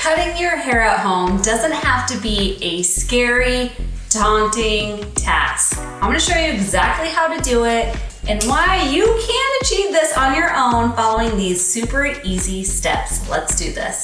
Cutting your hair at home doesn't have to be a scary, daunting task. I'm gonna show you exactly how to do it and why you can achieve this on your own following these super easy steps. Let's do this.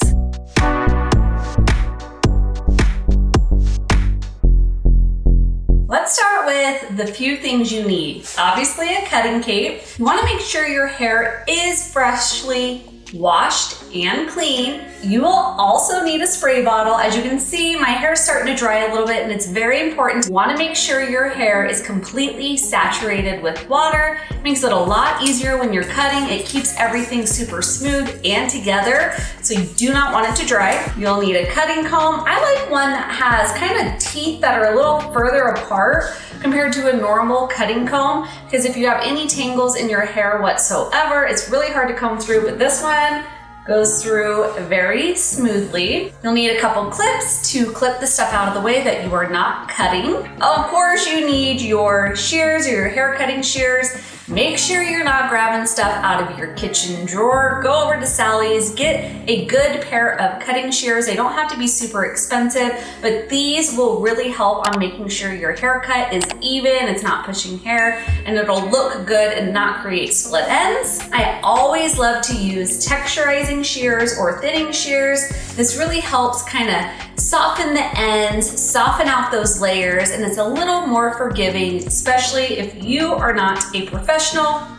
Let's start with the few things you need. Obviously a cutting cape. You wanna make sure your hair is freshly washed and clean. You will also need a spray bottle. As you can see, my hair is starting to dry a little bit, and it's very important. You want to make sure your hair is completely saturated with water. It makes it a lot easier when you're cutting. It keeps everything super smooth and together, so you do not want it to dry. You'll need a cutting comb. I like one that has kind of teeth that are a little further apart compared to a normal cutting comb, because if you have any tangles in your hair whatsoever, it's really hard to comb through, but this one goes through very smoothly. You'll need a couple clips to clip the stuff out of the way that you are not cutting. Of course, you need your shears or your hair cutting shears. Make sure you're not grabbing stuff out of your kitchen drawer. Go over to Sally's, get a good pair of cutting shears. They don't have to be super expensive, but these will really help on making sure your haircut is even, it's not pushing hair, and it'll look good and not create split ends. I always love to use texturizing shears or thinning shears. This really helps kind of soften the ends, soften out those layers, and it's a little more forgiving, especially if you are not a professional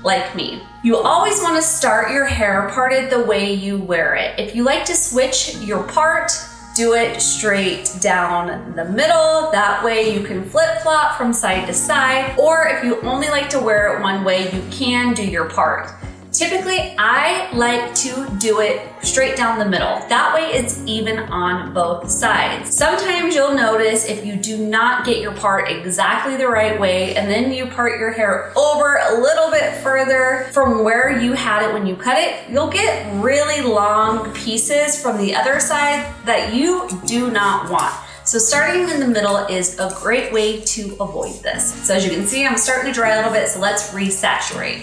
like me. You always want to start your hair parted the way you wear it. If you like to switch your part, do it straight down the middle. That way you can flip-flop from side to side, or if you only like to wear it one way, you can do your part. Typically, I like to do it straight down the middle. That way it's even on both sides. Sometimes you'll notice if you do not get your part exactly the right way and then you part your hair over a little bit further from where you had it when you cut it, you'll get really long pieces from the other side that you do not want. So starting in the middle is a great way to avoid this. So as you can see, I'm starting to dry a little bit, so let's resaturate.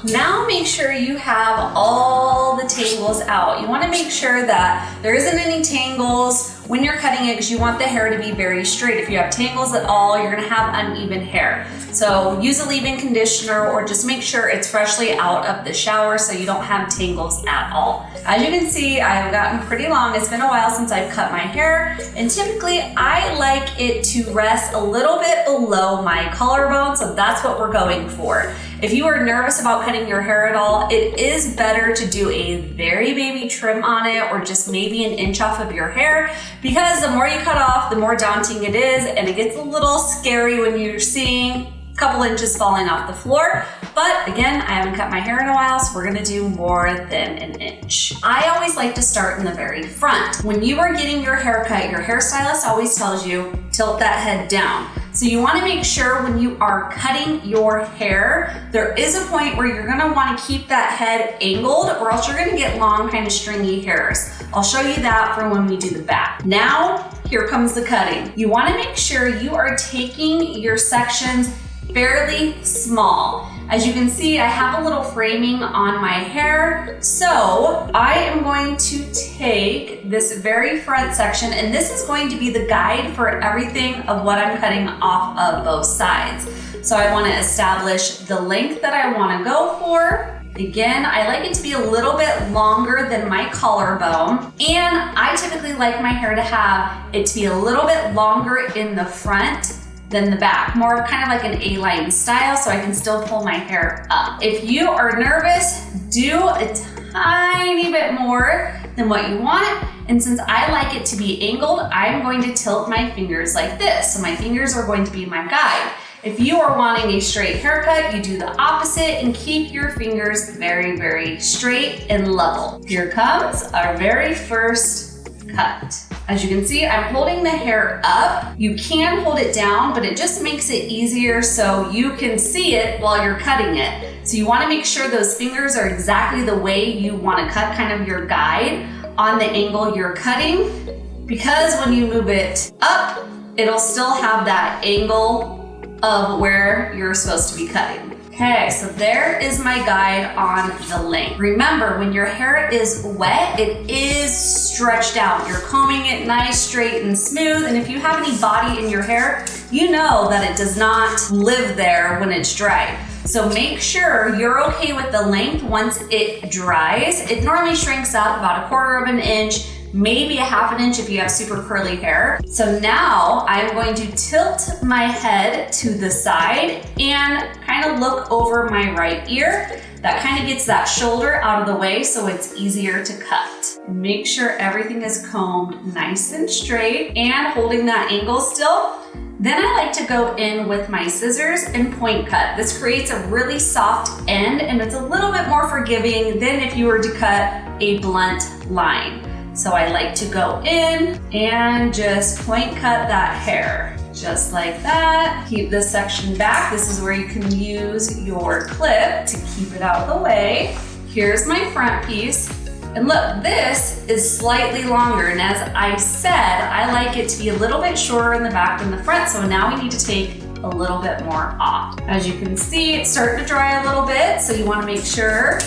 Now make sure you have all the tangles out. You want to make sure that there isn't any tangles when you're cutting it, because you want the hair to be very straight. If you have tangles at all, you're going to have uneven hair. So use a leave-in conditioner or just make sure it's freshly out of the shower so you don't have tangles at all. As you can see, I've gotten pretty long. It's been a while since I've cut my hair, and typically I like it to rest a little bit below my collarbone, so that's what we're going for. If you are nervous about cutting your hair at all, it is better to do a very baby trim on it, or just maybe an inch off of your hair, because the more you cut off, the more daunting it is, and it gets a little scary when you're seeing a couple inches falling off the floor. But again, I haven't cut my hair in a while, so we're gonna do more than an inch. I always like to start in the very front. When you are getting your hair cut, your hairstylist always tells you, tilt that head down. So you wanna make sure when you are cutting your hair, there is a point where you're gonna wanna keep that head angled, or else you're gonna get long, kind of stringy hairs. I'll show you that for when we do the back. Now, here comes the cutting. You wanna make sure you are taking your sections fairly small. As you can see, I have a little framing on my hair, so I am going to take this very front section, and this is going to be the guide for everything of what I'm cutting off of both sides. So I want to establish the length that I want to go for. Again, I like it to be a little bit longer than my collarbone, and I typically like my hair to have it to be a little bit longer in the front than the back, more kind of like an A-line style, so I can still pull my hair up. If you are nervous, do a tiny bit more than what you want, and since I like it to be angled, I'm going to tilt my fingers like this, so my fingers are going to be my guide. If you are wanting a straight haircut, you do the opposite and keep your fingers very, very straight and level. Here comes our very first cut. As you can see, I'm holding the hair up. You can hold it down, but it just makes it easier so you can see it while you're cutting it. So you want to make sure those fingers are exactly the way you want to cut, kind of your guide on the angle you're cutting, because when you move it up, it'll still have that angle of where you're supposed to be cutting. Okay, so there is my guide on the length. Remember, when your hair is wet, it is stretched out. You're combing it nice, straight, and smooth. And if you have any body in your hair, you know that it does not live there when it's dry. So make sure you're okay with the length once it dries. It normally shrinks up about 1/4 of an inch, maybe 1/2 inch if you have super curly hair. So now I'm going to tilt my head to the side and kind of look over my right ear. That kind of gets that shoulder out of the way so it's easier to cut. Make sure everything is combed nice and straight and holding that angle still. Then I like to go in with my scissors and point cut. This creates a really soft end and it's a little bit more forgiving than if you were to cut a blunt line. So I like to go in and just point cut that hair. Just like that. Keep this section back. This is where you can use your clip to keep it out of the way. Here's my front piece. And look, this is slightly longer. And as I said, I like it to be a little bit shorter in the back than the front. So now we need to take a little bit more off. As you can see, it's starting to dry a little bit. So you want to make sure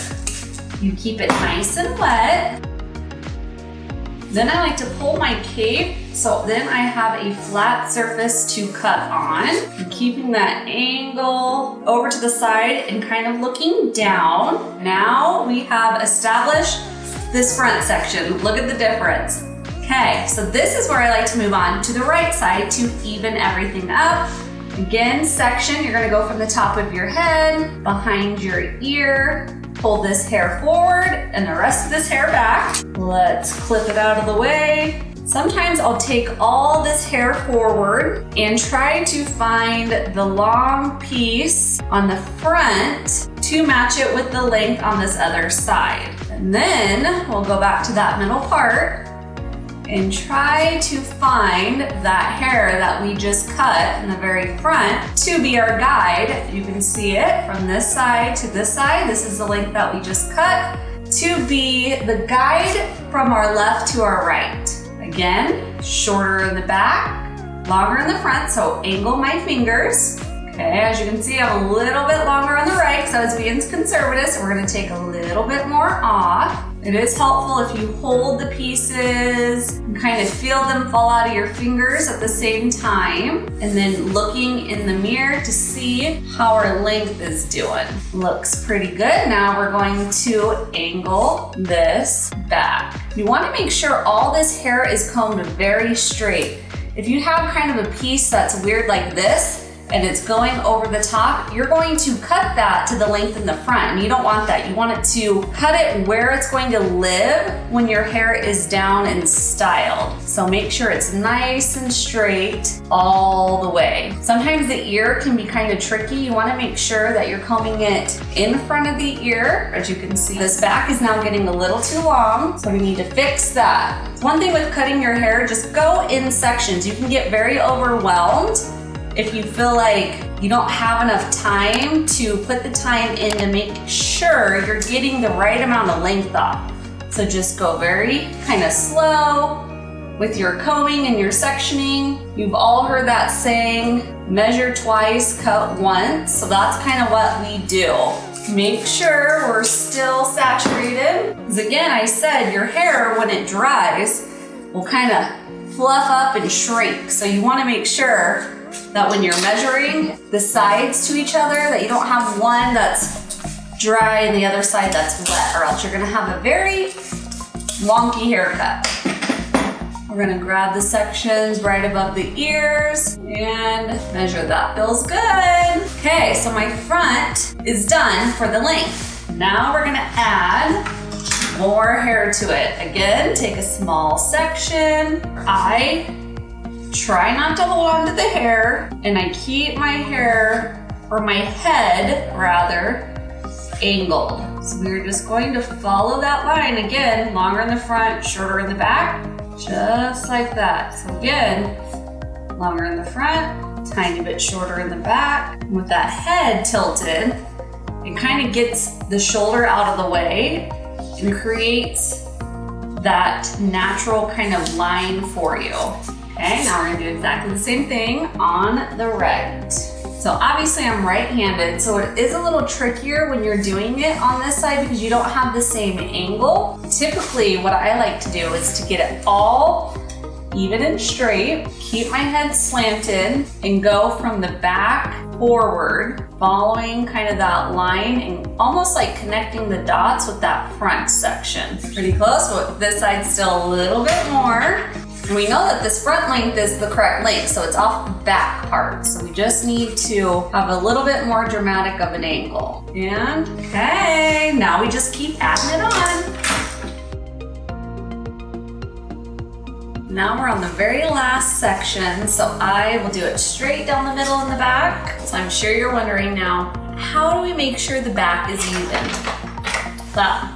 you keep it nice and wet. Then I like to pull my cape, so then I have a flat surface to cut on. I'm keeping that angle over to the side and kind of looking down. Now we have established this front section. Look at the difference. Okay, so this is where I like to move on to the right side to even everything up. Again, section, you're gonna go from the top of your head, behind your ear, pull this hair forward and the rest of this hair back. Let's clip it out of the way. Sometimes I'll take all this hair forward and try to find the long piece on the front to match it with the length on this other side. And then we'll go back to that middle part and try to find that hair that we just cut in the very front to be our guide. You can see it from this side to this side. This is the length that we just cut to be the guide from our left to our right. Again, shorter in the back, longer in the front, so angle my fingers. Okay, as you can see, I'm a little bit longer on the right because I was being conservative, so we're gonna take a little bit more off. It is helpful if you hold the pieces and kind of feel them fall out of your fingers at the same time, and then looking in the mirror to see how our length is doing. Looks pretty good. Now we're going to angle this back. You want to make sure all this hair is combed very straight. If you have kind of a piece that's weird like this, and it's going over the top, you're going to cut that to the length in the front, and you don't want that. You want it to cut it where it's going to live when your hair is down and styled. So make sure it's nice and straight all the way. Sometimes the ear can be kind of tricky. You want to make sure that you're combing it in front of the ear. As you can see, this back is now getting a little too long, so we need to fix that. One thing with cutting your hair, just go in sections. You can get very overwhelmed if you feel like you don't have enough time to put the time in to make sure you're getting the right amount of length off. So just go very kind of slow with your combing and your sectioning. You've all heard that saying, measure twice, cut once. So that's kind of what we do. Make sure we're still saturated. Because again, I said your hair, when it dries, will kind of fluff up and shrink. So you want to make sure that when you're measuring the sides to each other, that you don't have one that's dry and the other side that's wet, or else you're gonna have a very wonky haircut. We're gonna grab the sections right above the ears and measure that. Feels good. Okay, so my front is done for the length. Now we're gonna add more hair to it. Again, take a small section. I try not to hold on to the hair, and I keep my hair, or my head rather, angled. So we're just going to follow that line again, longer in the front, shorter in the back, just like that. So again, longer in the front, tiny bit shorter in the back. And with that head tilted, it kind of gets the shoulder out of the way and creates that natural kind of line for you. Okay, now we're gonna do exactly the same thing on the right. So obviously I'm right-handed, so it is a little trickier when you're doing it on this side because you don't have the same angle. Typically, what I like to do is to get it all even and straight, keep my head slanted, and go from the back forward, following kind of that line and almost like connecting the dots with that front section. Pretty close, but this side's still a little bit more. And we know that this front length is the correct length, so it's off the back part. So we just need to have a little bit more dramatic of an angle. And okay, now we just keep adding it on. Now we're on the very last section, so I will do it straight down the middle and the back. So I'm sure you're wondering now, how do we make sure the back is even? Well,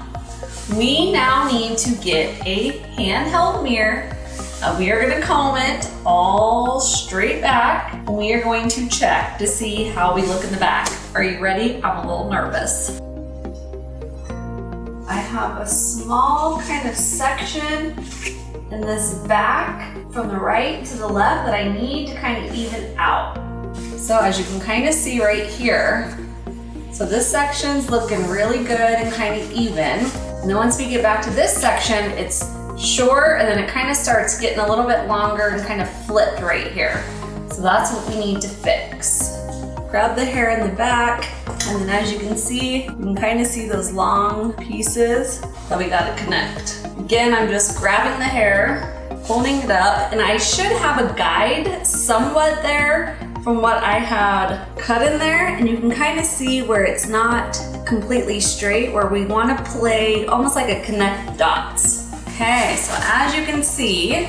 we now need to get a handheld mirror. We are going to comb it all straight back, and we are going to check to see how we look in the back. Are you ready? I'm a little nervous. I have a small kind of section in this back from the right to the left that I need to kind of even out. So as you can kind of see right here, so this section's looking really good and kind of even. And then once we get back to this section, it's short and then it kind of starts getting a little bit longer and kind of flipped right here. So that's what we need to fix. Grab the hair in the back, and then as you can see, you can kind of see those long pieces that we gotta connect. Again, I'm just grabbing the hair, holding it up, and I should have a guide somewhat there from what I had cut in there, and you can kind of see where it's not completely straight, where we want to play almost like a connect dots. Okay, so as you can see,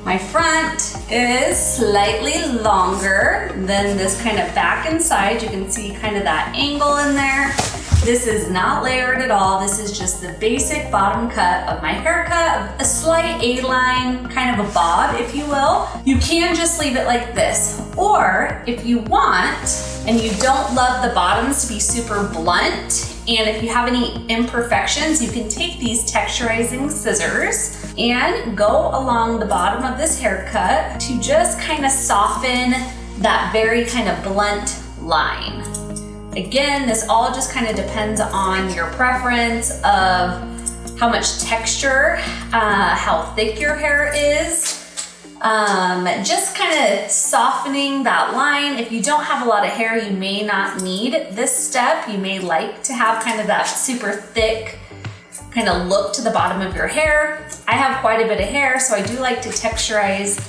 my front is slightly longer than this kind of back and side. You can see kind of that angle in there. This is not layered at all. This is just the basic bottom cut of my haircut, a slight A-line, kind of a bob, if you will. You can just leave it like this. Or if you want, and you don't love the bottoms to be super blunt, and if you have any imperfections, you can take these texturizing scissors and go along the bottom of this haircut to just kind of soften that very kind of blunt line. Again, this all just kind of depends on your preference of how much texture, how thick your hair is. Just kind of softening that line. If you don't have a lot of hair, you may not need this step. You may like to have kind of that super thick kind of look to the bottom of your hair. I have quite a bit of hair, so I do like to texturize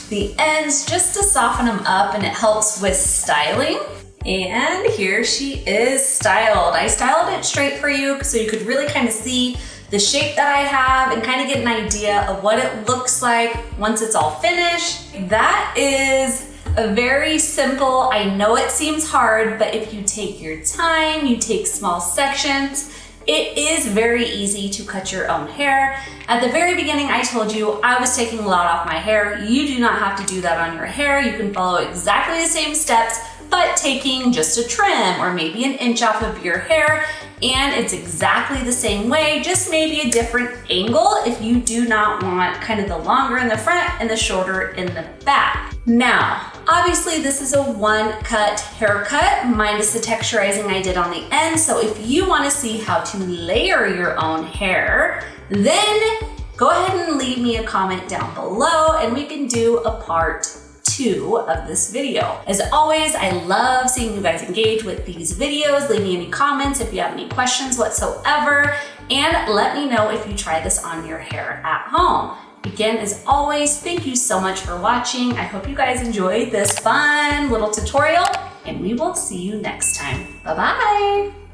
the ends just to soften them up, and it helps with styling. And here she is styled. I styled it straight for you so you could really kind of see the shape that I have and kind of get an idea of what it looks like once it's all finished. That is a very simple, I know it seems hard, but if you take your time, you take small sections, it is very easy to cut your own hair. At the very beginning, I told you I was taking a lot off my hair. You do not have to do that on your hair. You can follow exactly the same steps, but taking just a trim or maybe an inch off of your hair, and it's exactly the same way, just maybe a different angle if you do not want kind of the longer in the front and the shorter in the back. Now, obviously this is a one-cut haircut minus the texturizing I did on the end, so if you want to see how to layer your own hair, then go ahead and leave me a comment down below and we can do a part 2 of this video. As always, I love seeing you guys engage with these videos. Leave me any comments if you have any questions whatsoever, and let me know if you try this on your hair at home. Again, as always, thank you so much for watching. I hope you guys enjoyed this fun little tutorial, and we will see you next time. Bye-bye.